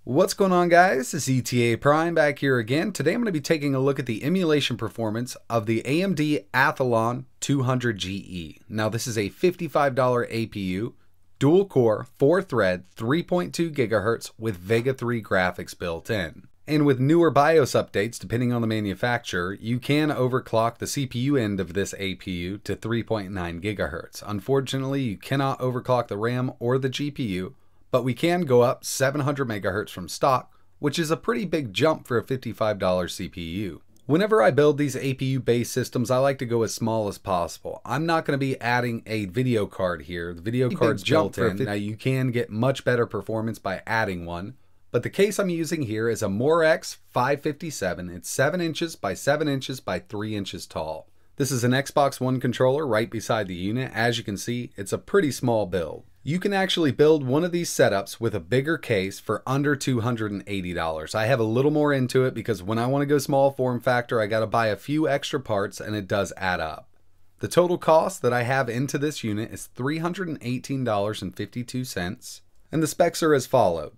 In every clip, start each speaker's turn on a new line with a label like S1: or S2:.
S1: What's going on, guys? It's ETA Prime back here again. Today I'm going to be taking a look at the emulation performance of the AMD Athlon 200GE. Now this is a $55 APU, dual core, 4-thread, 3.2 GHz with Vega 3 graphics built in. And with newer BIOS updates, depending on the manufacturer, you can overclock the CPU end of this APU to 3.9 GHz. Unfortunately, you cannot overclock the RAM or the GPU, but we can go up 700 MHz from stock, which is a pretty big jump for a $55 CPU. Whenever I build these APU-based systems, I like to go as small as possible. I'm not going to be adding a video card here. The video card's built in. Now you can get much better performance by adding one, but the case I'm using here is a Morex 557. It's 7 inches by 7 inches by 3 inches tall. This is an Xbox One controller right beside the unit. As you can see, it's a pretty small build. You can actually build one of these setups with a bigger case for under $280. I have a little more into it because when I want to go small form factor, I got to buy a few extra parts and it does add up. The total cost that I have into this unit is $318.52, and the specs are as followed.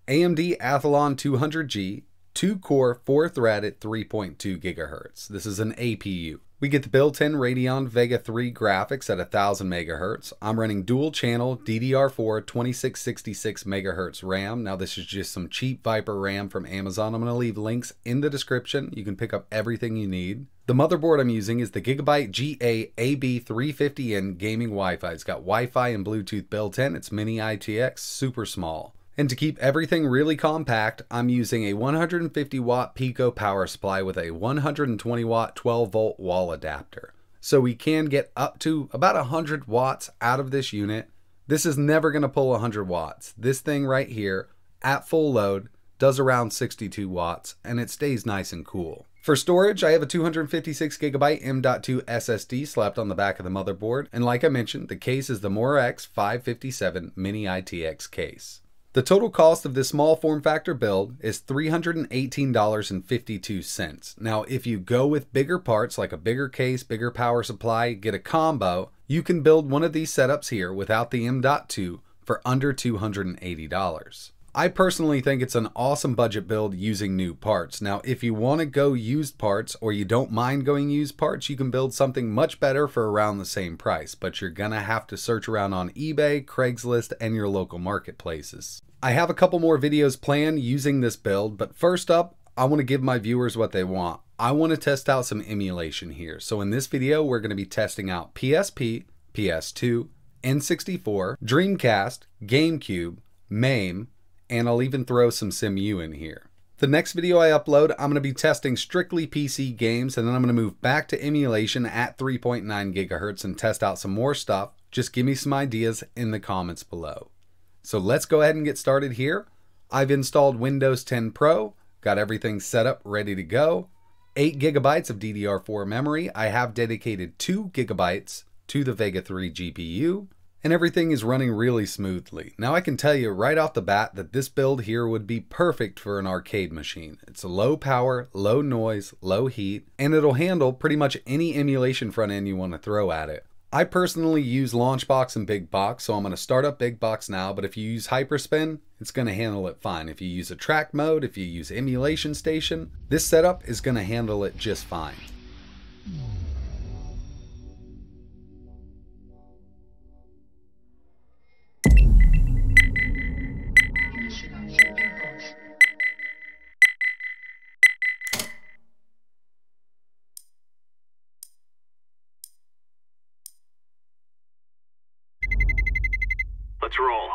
S1: AMD Athlon 200G, 2-core, 4-thread at 3.2 GHz. This is an APU. We get the built-in Radeon Vega 3 graphics at 1000 MHz. I'm running dual channel DDR4 2666 MHz RAM. Now this is just some cheap Viper RAM from Amazon. I'm going to leave links in the description. You can pick up everything you need. The motherboard I'm using is the Gigabyte GA AB350N gaming Wi-Fi. It's got Wi-Fi and Bluetooth built in. It's mini ITX, super small. And to keep everything really compact, I'm using a 150 watt Pico power supply with a 120 watt 12 volt wall adapter. So we can get up to about 100 watts out of this unit. This is never going to pull 100 watts. This thing right here at full load does around 62 watts and it stays nice and cool. For storage, I have a 256 gigabyte M.2 SSD slapped on the back of the motherboard. And like I mentioned, the case is the Morex 557 mini ITX case. The total cost of this small form factor build is $318.52. Now, if you go with bigger parts like a bigger case, bigger power supply, get a combo, you can build one of these setups here without the M.2 for under $280. I personally think it's an awesome budget build using new parts. Now, if you want to go used parts or you don't mind going used parts, you can build something much better for around the same price, but you're gonna have to search around on eBay, Craigslist, and your local marketplaces. I have a couple more videos planned using this build, but first up, I want to give my viewers what they want. I want to test out some emulation here. So in this video, we're going to be testing out PSP, PS2, N64, Dreamcast, GameCube, MAME, and I'll even throw some SimU in here. The next video I upload, I'm going to be testing strictly PC games, and then I'm going to move back to emulation at 3.9 GHz and test out some more stuff. Just give me some ideas in the comments below. So let's go ahead and get started here. I've installed Windows 10 Pro, got everything set up, ready to go. 8 GB of DDR4 memory. I have dedicated 2 GB to the Vega 3 GPU, and everything is running really smoothly. Now I can tell you right off the bat that this build here would be perfect for an arcade machine. It's a low power, low noise, low heat, and it'll handle pretty much any emulation front end you want to throw at it. I personally use Launchbox and Big Box, so I'm going to start up Big Box now, but if you use Hyperspin, it's going to handle it fine. If you use a track mode, if you use Emulation Station, this setup is going to handle it just fine.
S2: Let's roll.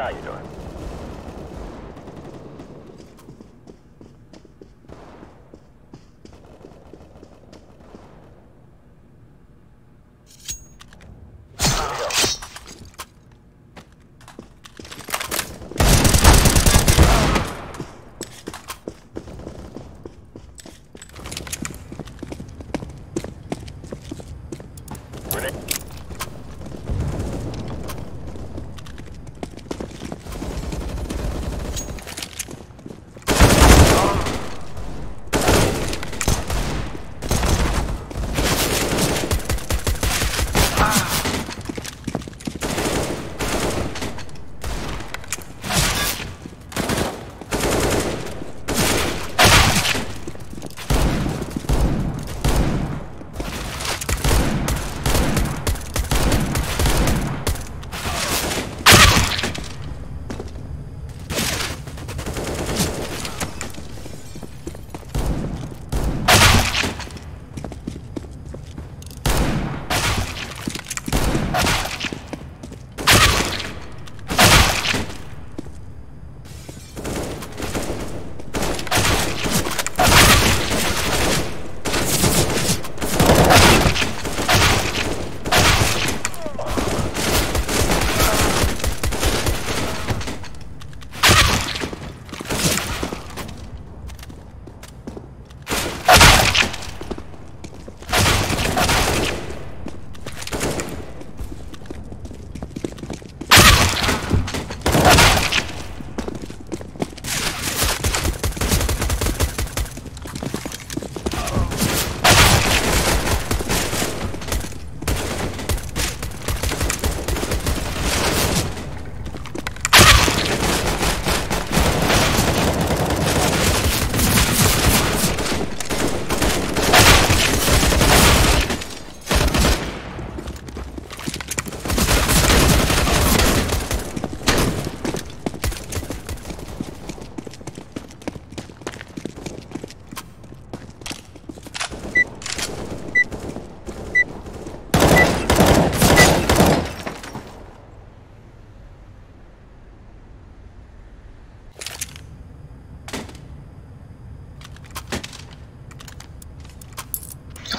S2: How you doing?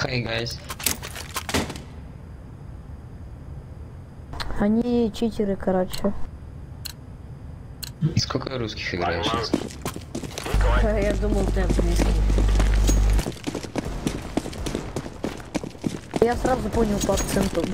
S3: Hey guys.
S4: Они читеры, короче.
S3: Сколько русских играешь?
S4: Я думал, ты английский. Я сразу понял по акценту.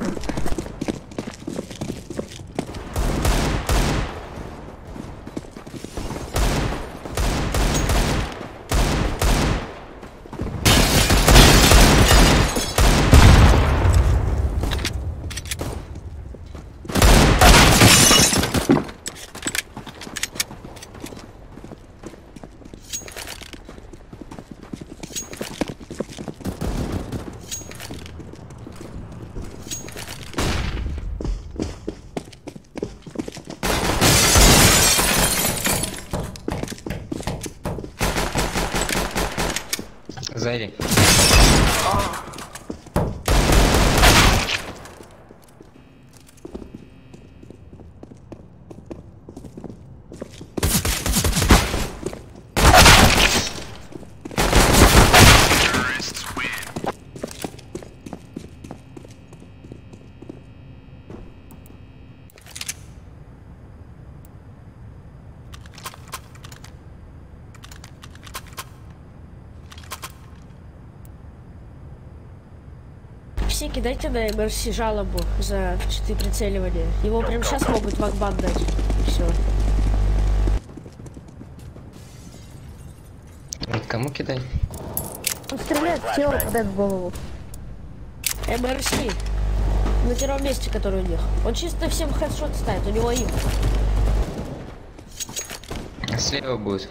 S3: Сзади.
S5: Все кидайте на МРС жалобу за 4 прицеливания. Его прямо сейчас могут в Акбан дать. Все.
S3: Вот кому кидать?
S4: Он стреляет в тело, попадает в голову.
S5: МРС. На первом месте, который у них. Он чисто всем хедшот ставит, у него им.
S3: Слева будет.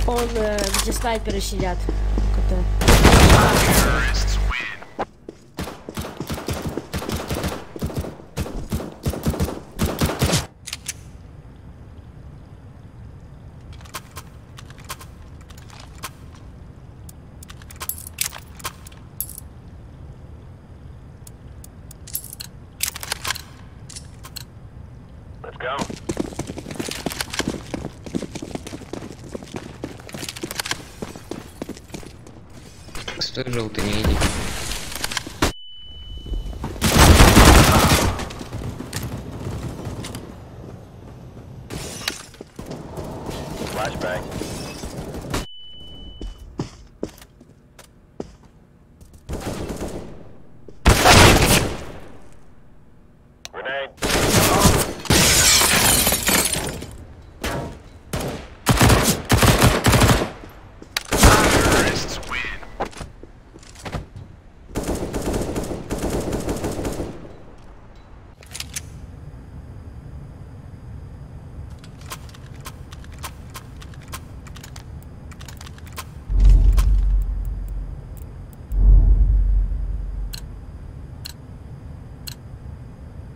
S5: Он, где снайперы сидят. Как-то.
S2: go.
S3: Стой, желтый, не иди.
S2: Flashbang. Grenade. Terrorists win.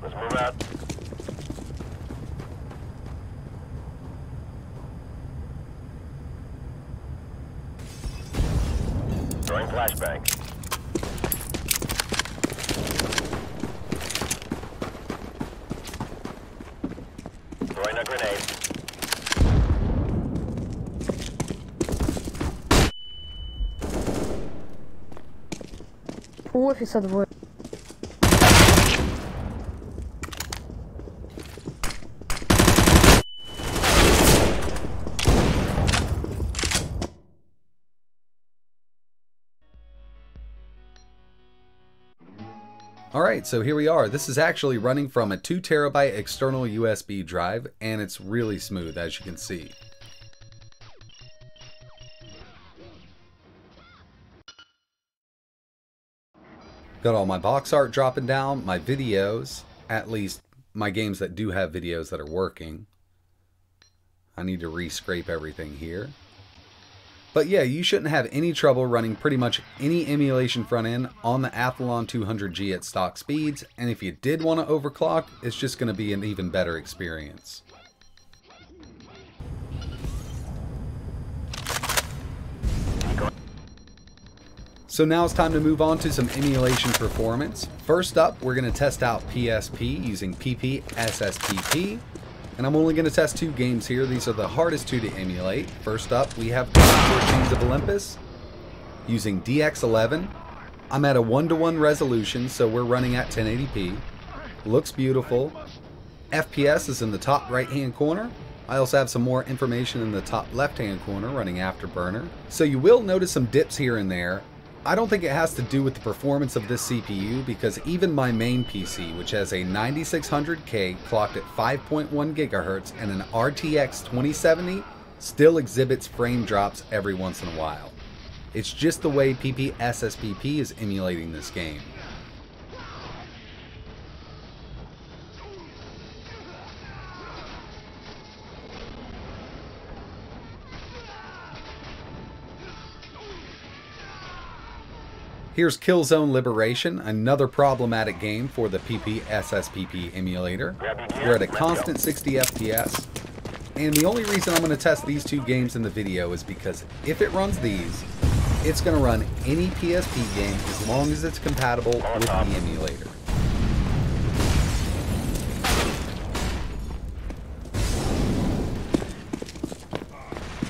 S2: Let's move out. Throwing flashbang. Throwing a grenade.
S4: У офиса двое.
S1: Alright, so here we are. This is actually running from a 2 terabyte external USB drive, and it's really smooth, as you can see. Got all my box art dropping down, my videos, at least my games that do have videos that are working. I need to re-scrape everything here. But yeah, you shouldn't have any trouble running pretty much any emulation front end on the Athlon 200G at stock speeds, and if you did want to overclock, it's just going to be an even better experience. So now it's time to move on to some emulation performance. First up, we're going to test out PSP using PP SSPP. And I'm only going to test 2 games here. These are the hardest 2 to emulate. First up, we have Chains of Olympus using DX11. I'm at a 1:1 resolution, so we're running at 1080p. Looks beautiful. FPS is in the top right-hand corner. I also have some more information in the top left-hand corner running Afterburner. So you will notice some dips here and there. I don't think it has to do with the performance of this CPU, because even my main PC, which has a 9600K clocked at 5.1 GHz and an RTX 2070, still exhibits frame drops every once in a while. It's just the way PP SSPP is emulating this game. Here's Killzone Liberation, another problematic game for the PP SSPP emulator. We're at a constant 60 FPS, and the only reason I'm going to test these 2 games in the video is because if it runs these, it's going to run any PSP game as long as it's compatible with the emulator.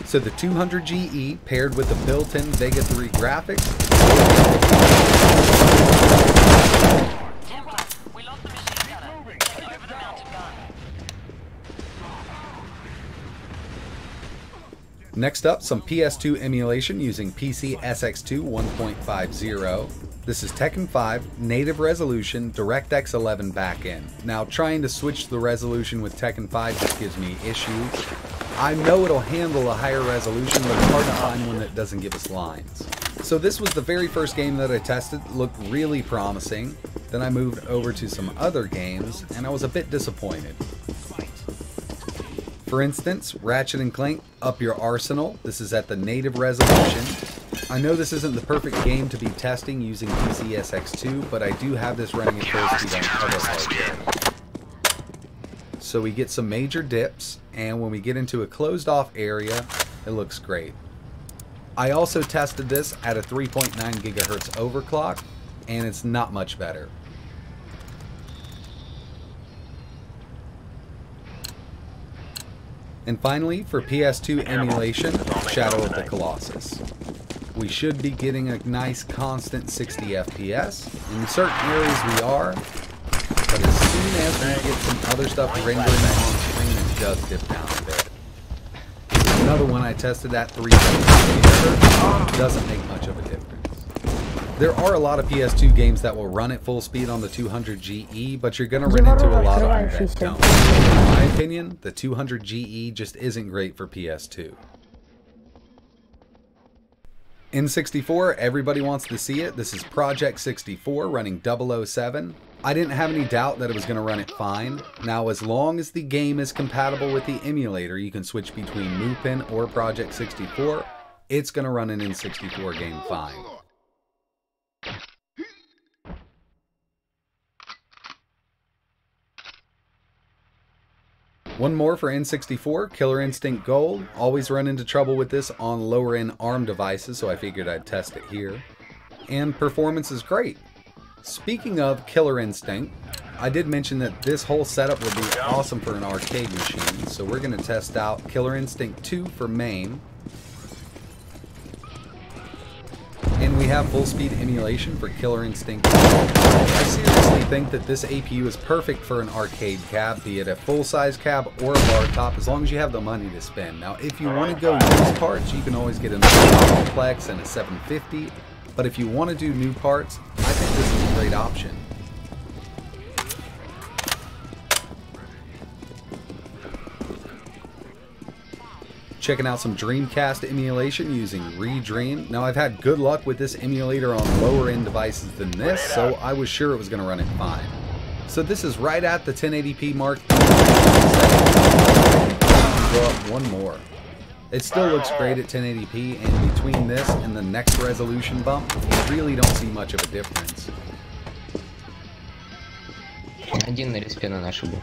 S1: So the 200GE paired with the built-in Vega 3 graphics. Next up, some PS2 emulation using PC SX2 1.50. This is Tekken 5, native resolution, DirectX 11 backend. Now trying to switch the resolution with Tekken 5 just gives me issues. I know it'll handle a higher resolution, but it's hard to find one that doesn't give us lines. So this was the very first game that I tested, looked really promising. Then I moved over to some other games, and I was a bit disappointed. For instance, Ratchet & Clank, Up Your Arsenal. This is at the native resolution. I know this isn't the perfect game to be testing using PC SX2, but I do have this running at full speed on other hardware. So we get some major dips, and when we get into a closed off area, it looks great. I also tested this at a 3.9 GHz overclock, and it's not much better. And finally, for PS2 emulation, Shadow of the Colossus. We should be getting a nice constant 60 FPS. In certain areas we are, but as soon as we get some other stuff rendering on screen, it does dip down a bit. Another one I tested at 370 doesn't make much of a difference. There are a lot of PS2 games that will run at full speed on the 200 GE, but you're going to run into a lot of them that don't. In my opinion, the 200 GE just isn't great for PS2. N64, everybody wants to see it. This is Project 64 running 007. I didn't have any doubt that it was going to run it fine. Now, as long as the game is compatible with the emulator, you can switch between Mupin or Project 64. It's going to run an N64 game fine. One more for N64, Killer Instinct Gold. Always run into trouble with this on lower end ARM devices, so I figured I'd test it here. And performance is great. Speaking of Killer Instinct, I did mention that this whole setup would be awesome for an arcade machine, so we're going to test out Killer Instinct 2 for MAME. And we have full speed emulation for Killer Instinct 2. I seriously think that this APU is perfect for an arcade cab, be it a full-size cab or a bar top, as long as you have the money to spend. Now, if you want to go used parts, you can always get another complex and a 750, but if you want to do new parts, I think this is a great option. Checking out some Dreamcast emulation using Redream. Now, I've had good luck with this emulator on lower end devices than this, so I was sure it was going to run it fine. So this is right at the 1080p mark. Go up one more. It still looks great at 1080p, and between this and the next resolution bump, you really don't see much of a difference.
S3: Один на респе на нашу был.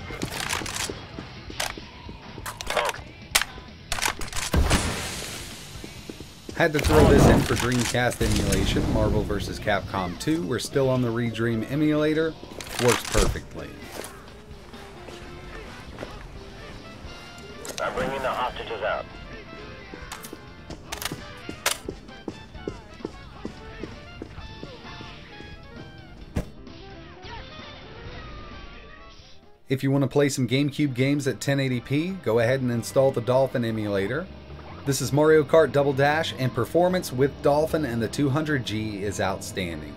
S1: Had to throw this in for Dreamcast emulation. Marvel vs. Capcom 2. We're still on the Redream emulator. Works perfectly.
S2: I'm bringing the hostages out.
S1: If you want to play some GameCube games at 1080p, go ahead and install the Dolphin emulator. This is Mario Kart Double Dash, and performance with Dolphin and the 200G is outstanding.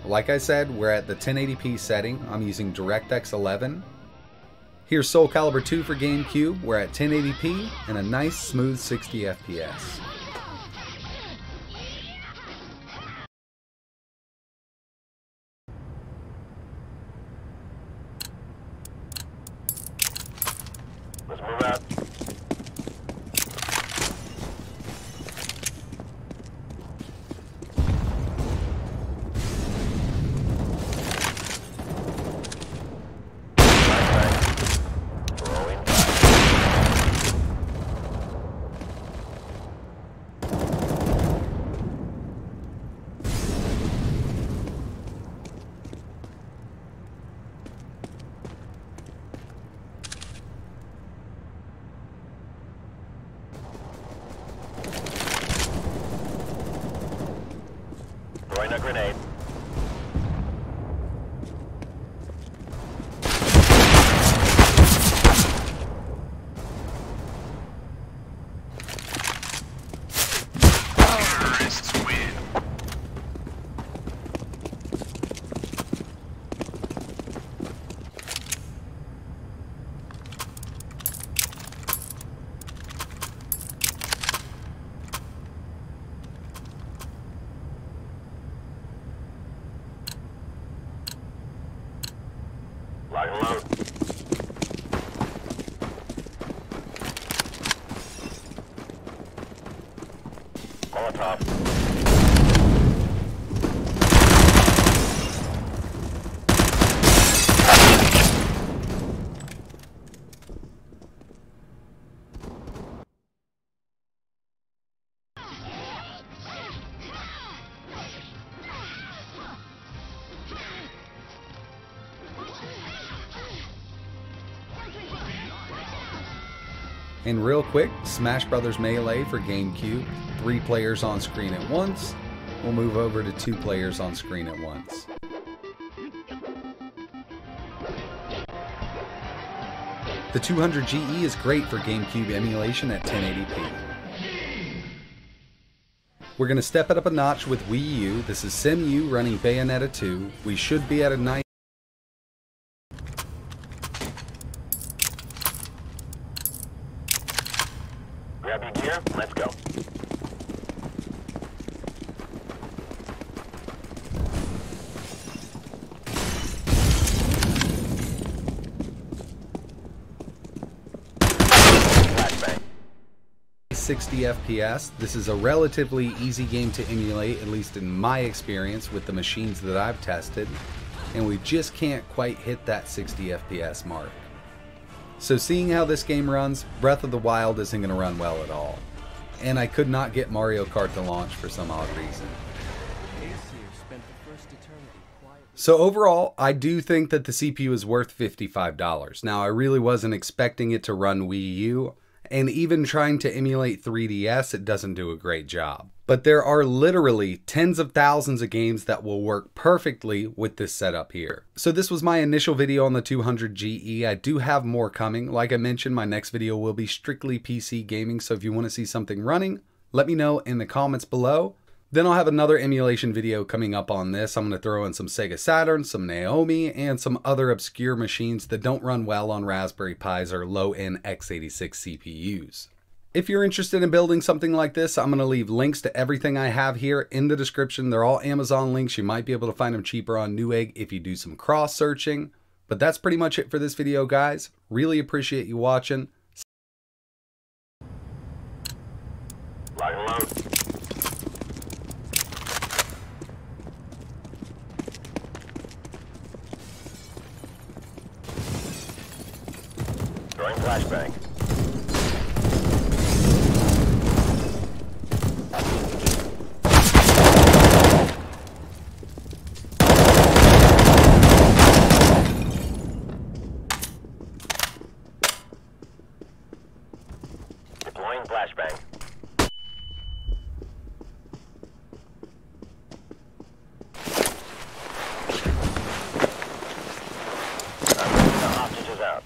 S1: Like I said, we're at the 1080p setting. I'm using DirectX 11. Here's Soul Calibur 2 for GameCube. We're at 1080p and a nice smooth 60 FPS.
S2: Let's move out. Throwing a grenade. Lock and load. Molotov.
S1: And real quick, Smash Brothers Melee for GameCube, 3 players on screen at once. We'll move over to 2 players on screen at once. The 200 GE is great for GameCube emulation at 1080p. We're going to step it up a notch with Wii U. This is SimU running Bayonetta 2. We should be at a nice...
S2: Grab your gear, let's go. Flashbang.
S1: 60 FPS. This is a relatively easy game to emulate, at least in my experience with the machines that I've tested, and we just can't quite hit that 60 FPS mark. So seeing how this game runs, Breath of the Wild isn't going to run well at all. And I could not get Mario Kart to launch for some odd reason. So overall, I do think that the CPU is worth $55. Now, I really wasn't expecting it to run Wii U, and even trying to emulate 3DS, it doesn't do a great job. But there are literally tens of thousands of games that will work perfectly with this setup here. So this was my initial video on the 200 GE. I do have more coming. Like I mentioned, my next video will be strictly PC gaming, so if you want to see something running, let me know in the comments below. Then I'll have another emulation video coming up on this. I'm going to throw in some Sega Saturn, some Naomi, and some other obscure machines that don't run well on Raspberry Pis or low-end x86 CPUs. If you're interested in building something like this, I'm going to leave links to everything I have here in the description. They're all Amazon links. You might be able to find them cheaper on Newegg if you do some cross-searching. But that's pretty much it for this video, guys. Really appreciate you watching.
S2: Lock and load. Throwing flashbang. Deploying flashbang. The hostage is out.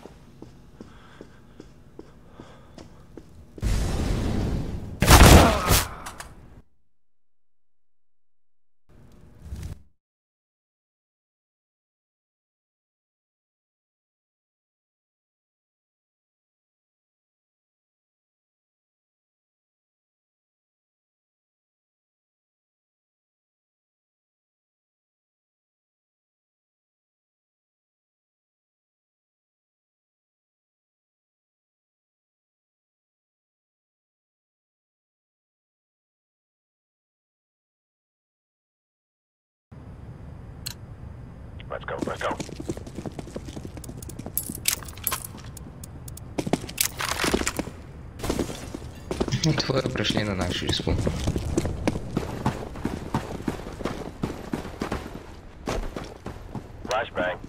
S2: Let's go, let's go.
S3: Двое прошли на нашу респу.
S2: Flashbang.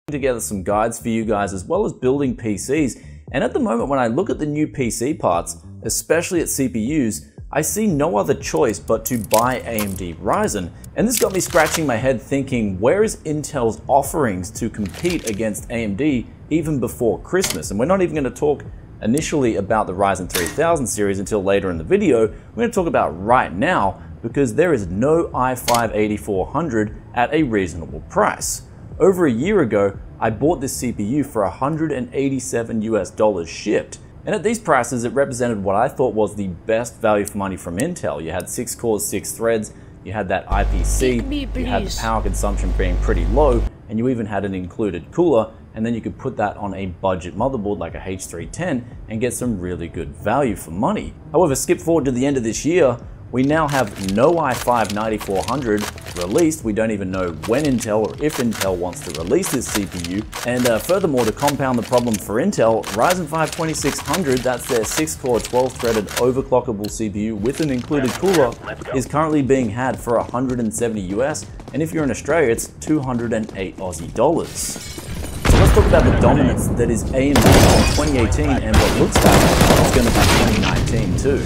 S6: together some guides for you guys as well as building PCs. And at the moment, when I look at the new PC parts, especially at CPUs, I see no other choice but to buy AMD Ryzen. And this got me scratching my head thinking, where is Intel's offerings to compete against AMD even before Christmas? And we're not even going to talk initially about the Ryzen 3000 series until later in the video. We're going to talk about right now because there is no i5-8400 at a reasonable price. Over a year ago, I bought this CPU for $187 US shipped. And at these prices, it represented what I thought was the best value for money from Intel. You had 6 cores, 6 threads, you had that IPC, you had the power consumption being pretty low, and you even had an included cooler, and then you could put that on a budget motherboard like a H310 and get some really good value for money. However, skip forward to the end of this year, we now have no i5-9400 released. We don't even know when Intel or if Intel wants to release this CPU. And furthermore, to compound the problem for Intel, Ryzen 5 2600, that's their 6-core, 12-threaded overclockable CPU with an included cooler, is currently being had for 170 US. And if you're in Australia, it's 208 Aussie dollars. So let's talk about the dominance that is AMD in 2018 and what looks like it's going to be 2019 too.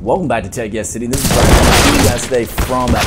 S6: Welcome back to Tech Yes City. This is Brad coming to you guys today from the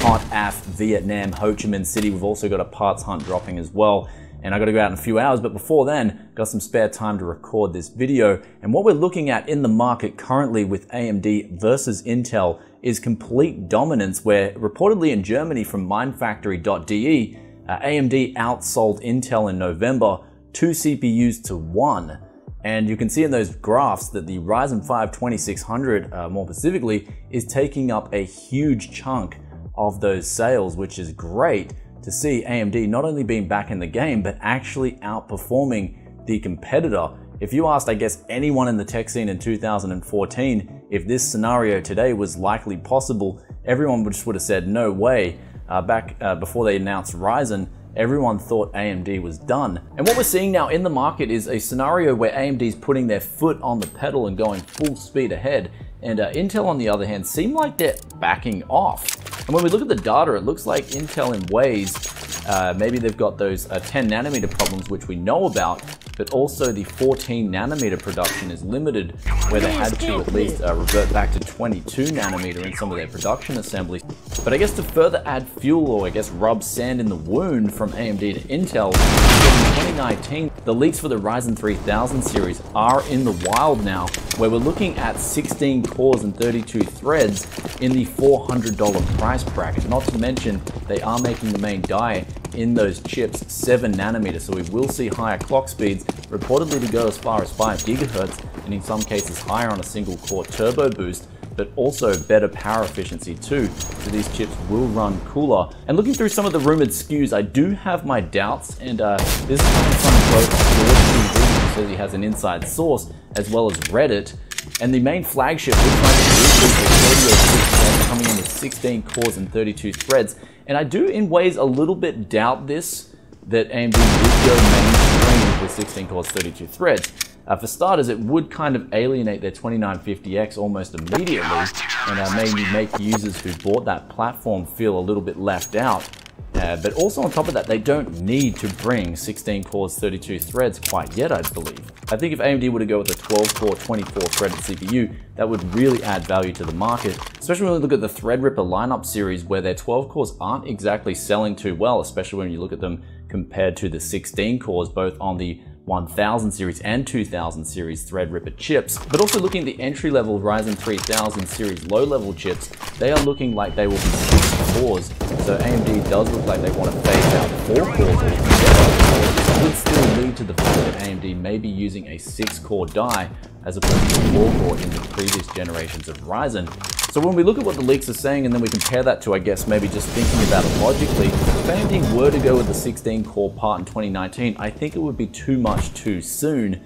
S6: hot AF Vietnam, Ho Chi Minh City. We've also got a parts hunt dropping as well. And I got to go out in a few hours, but before then, got some spare time to record this video. And what we're looking at in the market currently with AMD versus Intel is complete dominance, where reportedly in Germany from mindfactory.de, AMD outsold Intel in November 2 CPUs to 1. And you can see in those graphs that the Ryzen 5 2600, more specifically, is taking up a huge chunk of those sales, which is great to see AMD not only being back in the game, but actually outperforming the competitor. If you asked, I guess, anyone in the tech scene in 2014 if this scenario today was likely possible, everyone just would have said no way. Back before they announced Ryzen, everyone thought AMD was done. And what we're seeing now in the market is a scenario where AMD is putting their foot on the pedal and going full speed ahead. And Intel, on the other hand, seem like they're backing off. And when we look at the data, it looks like Intel in ways, maybe they've got those 10 nanometer problems, which we know about, but also the 14 nanometer production is limited, where they had to at least revert back to 22 nanometer in some of their production assemblies. But I guess to further add fuel, or I guess rub sand in the wound from AMD to Intel, in 2019, the leaks for the Ryzen 3000 series are in the wild now, where we're looking at 16 cores and 32 threads in the $400 price bracket. Not to mention, they are making the main die in those chips 7 nanometers, so we will see higher clock speeds, reportedly to go as far as 5 gigahertz, and in some cases higher on a single core turbo boost, but also better power efficiency too, so these chips will run cooler. And looking through some of the rumored SKUs, I do have my doubts, and this is coming from both GeorgeTV, who says he has an inside source, as well as Reddit. And the main flagship looks like it's coming in with 16 cores and 32 threads. And I do, in ways, a little bit doubt this, that AMD would go mainstream with 16 cores, 32 threads. For starters, it would kind of alienate their 2950X almost immediately, and maybe make users who bought that platform feel a little bit left out. But also on top of that, they don't need to bring 16 cores, 32 threads quite yet, I believe. I think if AMD were to go with a 12-core, 24-threaded CPU, that would really add value to the market, especially when we look at the Threadripper lineup series, where their 12 cores aren't exactly selling too well, especially when you look at them compared to the 16 cores, both on the 1000 series and 2000 series Threadripper chips. But also looking at the entry-level Ryzen 3000 series low-level chips, they are looking like they will be 6 cores. So AMD does look like they want to phase out 4 cores altogether. It would still lead to the fact that AMD may be using a 6-core die as opposed to a 4-core in the previous generations of Ryzen. So when we look at what the leaks are saying, and then we compare that to, I guess, maybe just thinking about it logically, if AMD were to go with the 16-core part in 2019, I think it would be too much too soon,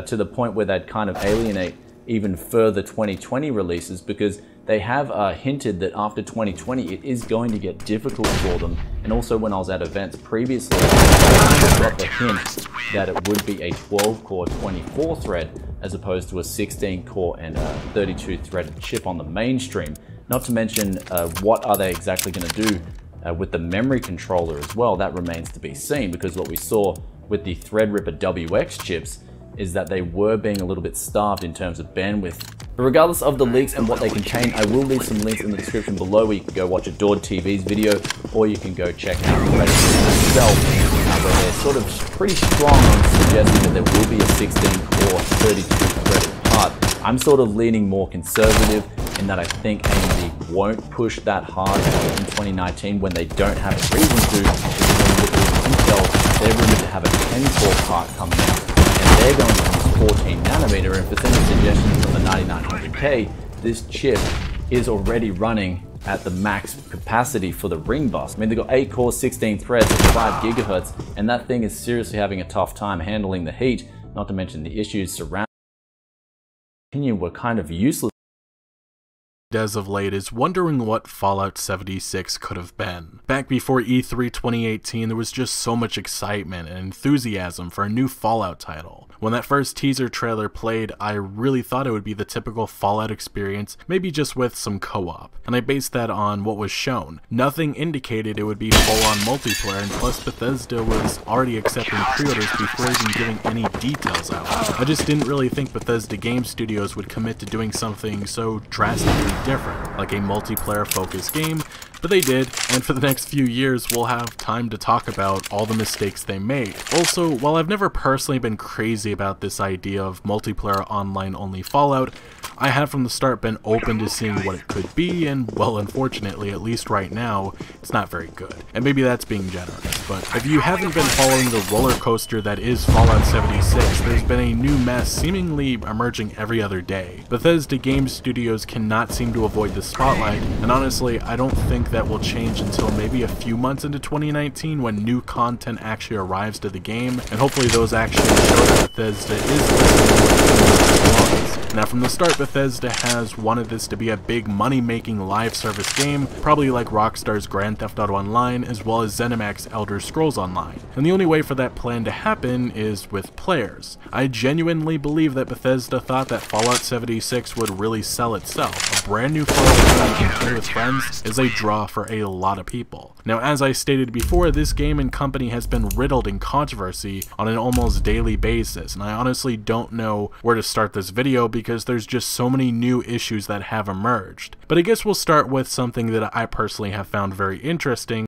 S6: to the point where they'd kind of alienate even further 2020 releases, because they have hinted that after 2020 it is going to get difficult for them. And also when I was at events previously, I got the hint that it would be a 12-core 24-thread as opposed to a 16-core and 32-threaded chip on the mainstream. Not to mention, what are they exactly going to do with the memory controller as well? That remains to be seen, because what we saw with the Threadripper WX chips is that they were being a little bit starved in terms of bandwidth. But regardless of the leaks and what they contain, I will leave some links in the description below where you can go watch Adored TV's video, or you can go check out Reddit itself, where they're sort of pretty strong on suggesting that there will be a 16-core 32-threaded part. I'm sort of leaning more conservative in that I think AMD won't push that hard in 2019 when they don't have a reason to, because when you look at Intel, they're rumored to have a 10-core part coming out. They're going to use 14 nanometer, and for some suggestions from the 9900K, this chip is already running at the max capacity for the ring bus. I mean, they've got 8 cores, 16 threads at 5 gigahertz, and that thing is seriously having a tough time handling the heat, not to mention the issues surrounding it were kind of useless.
S7: As of late is wondering what Fallout 76 could have been. Back before E3 2018, there was just so much excitement and enthusiasm for a new Fallout title. When that first teaser trailer played, I really thought it would be the typical Fallout experience, maybe just with some co-op, and I based that on what was shown. Nothing indicated it would be full-on multiplayer, and plus Bethesda was already accepting pre-orders before even giving any details out. I just didn't really think Bethesda Game Studios would commit to doing something so drastically different, like a multiplayer-focused game, but they did, and for the next few years we'll have time to talk about all the mistakes they made. Also, while I've never personally been crazy about this idea of multiplayer online-only Fallout, I have from the start been open to seeing what it could be, and well, unfortunately, at least right now, it's not very good. And maybe that's being generous, but if you haven't been following the roller coaster that is Fallout 76, there's been a new mess seemingly emerging every other day. Bethesda Game Studios cannot seem to avoid the spotlight, and honestly, I don't think that will change until maybe a few months into 2019 when new content actually arrives to the game, and hopefully those actions show that Bethesda is listening to what the wants. Now, from the start, Bethesda has wanted this to be a big money-making live service game, probably like Rockstar's Grand Theft Auto Online, as well as ZeniMax's Elder Scrolls Online. And the only way for that plan to happen is with players. I genuinely believe that Bethesda thought that Fallout 76 would really sell itself. A brand new Fallout game you can play with friends is a draw for a lot of people. Now, as I stated before, this game and company has been riddled in controversy on an almost daily basis, and I honestly don't know where to start this video because there's just so many new issues that have emerged. But I guess we'll start with something that I personally have found very interesting.